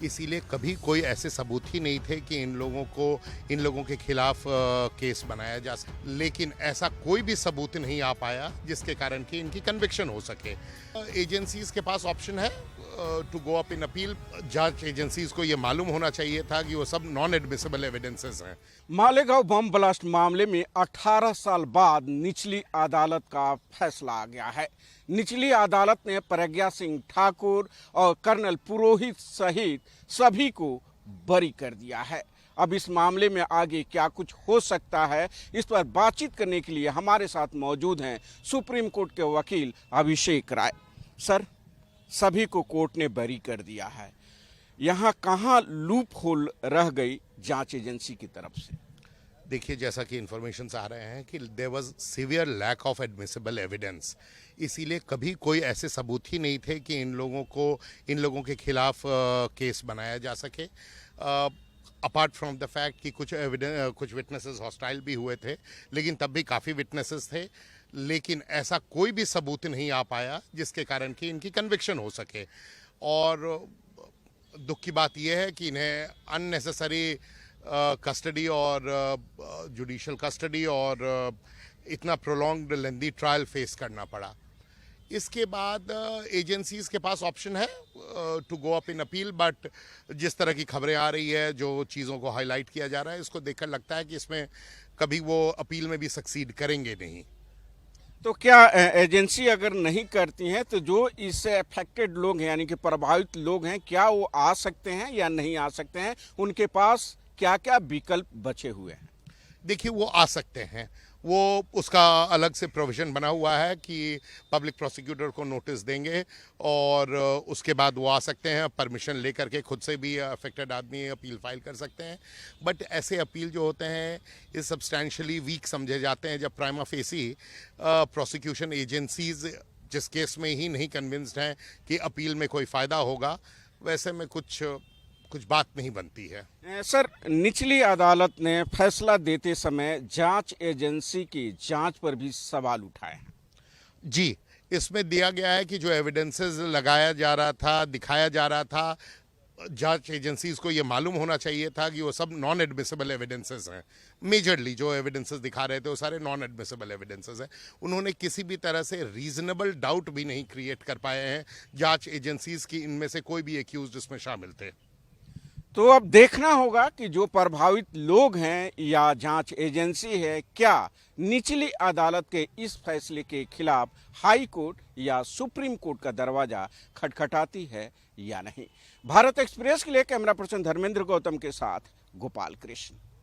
इसीलिए कभी कोई ऐसे सबूत ही नहीं थे कि इन लोगों के खिलाफ केस बनाया जा सके। लेकिन ऐसा कोई भी सबूत नहीं आ पाया जिसके कारण कि इनकी कन्विक्शन हो सके। एजेंसीज के पास ऑप्शन है to go up in appeal. जांच एजेंसीज को ये मालूम होना चाहिए था कि वो सब नॉन एडमिसिबल एविडेंसेस हैं। मालेगांव बम ब्लास्ट मामले में 18 साल बाद निचली अदालत का फैसला आ गया है। निचली अदालत ने प्रज्ञा सिंह ठाकुर और कर्नल पुरोहित सहित सभी को बरी कर दिया है। अब इस मामले में आगे क्या कुछ हो सकता है, इस पर बातचीत करने के लिए हमारे साथ मौजूद हैं सुप्रीम कोर्ट के वकील अभिषेक राय। सर, सभी को कोर्ट ने बरी कर दिया है, यहाँ कहाँ लूप होल रह गई जांच एजेंसी की तरफ से? देखिए, जैसा कि इंफॉर्मेशन आ रहे हैं कि there was severe lack of admissible evidence. इसीलिए कभी कोई ऐसे सबूत ही नहीं थे कि इन लोगों के खिलाफ केस बनाया जा सके। अपार्ट फ्रॉम द फैक्ट कि कुछ विटनेसेस हॉस्टाइल भी हुए थे, लेकिन तब भी काफ़ी विटनेसेस थे। लेकिन ऐसा कोई भी सबूत नहीं आ पाया जिसके कारण कि इनकी कन्विक्शन हो सके। और दुख की बात यह है कि इन्हें अननेसेसरी कस्टडी और जुडिशियल कस्टडी और इतना प्रोलॉन्ग्ड लेंदी ट्रायल फेस करना पड़ा। इसके बाद एजेंसीज के पास ऑप्शन है to go up in appeal, but जिस तरह की खबरें आ रही है, जो चीज़ों को हाईलाइट किया जा रहा है, इसको देखकर लगता है कि इसमें कभी वो अपील में भी सक्सीड करेंगे नहीं। तो क्या एजेंसी अगर नहीं करती हैं तो जो इससे अफेक्टेड लोग हैं, यानी कि प्रभावित लोग हैं, क्या वो आ सकते हैं या नहीं आ सकते हैं? उनके पास क्या क्या विकल्प बचे हुए हैं? देखिए, वो आ सकते हैं। वो उसका अलग से प्रोविज़न बना हुआ है कि पब्लिक प्रोसिक्यूटर को नोटिस देंगे और उसके बाद वो आ सकते हैं। परमिशन लेकर के खुद से भी अफेक्टेड आदमी अपील फाइल कर सकते हैं। बट ऐसे अपील जो होते हैं ये सब्सटैंशियली वीक समझे जाते हैं जब प्राइमा फेसी प्रोसिक्यूशन एजेंसीज जिस केस में ही नहीं कन्विंस्ड हैं कि अपील में कोई फ़ायदा होगा, वैसे में कुछ बात नहीं बनती है। सर, निचली अदालत ने फैसला देते समय जांच एजेंसी की जांच पर भी सवाल उठाए हैं। जी, इसमें दिया गया है कि जो एविडेंसेस लगाया जा रहा था, दिखाया जा रहा था, जांच एजेंसीज को ये मालूम होना चाहिए था कि वो सब नॉन एडमिसिबल एविडेंसेस हैं। मेजरली जो एविडेंसेस दिखा रहे थे वो सारे नॉन एडमिसिबल एविडेंसेस हैं। उन्होंने किसी भी तरह से रीजनेबल डाउट भी नहीं क्रिएट कर पाए हैं जांच एजेंसीज की इनमें से कोई भी एक्यूज्ड इसमें शामिल थे। तो अब देखना होगा कि जो प्रभावित लोग हैं या जांच एजेंसी है, क्या निचली अदालत के इस फैसले के खिलाफ हाई कोर्ट या सुप्रीम कोर्ट का दरवाजा खटखटाती है या नहीं। भारत एक्सप्रेस के लिए कैमरा पर्सन धर्मेंद्र गौतम के साथ गोपाल कृष्ण।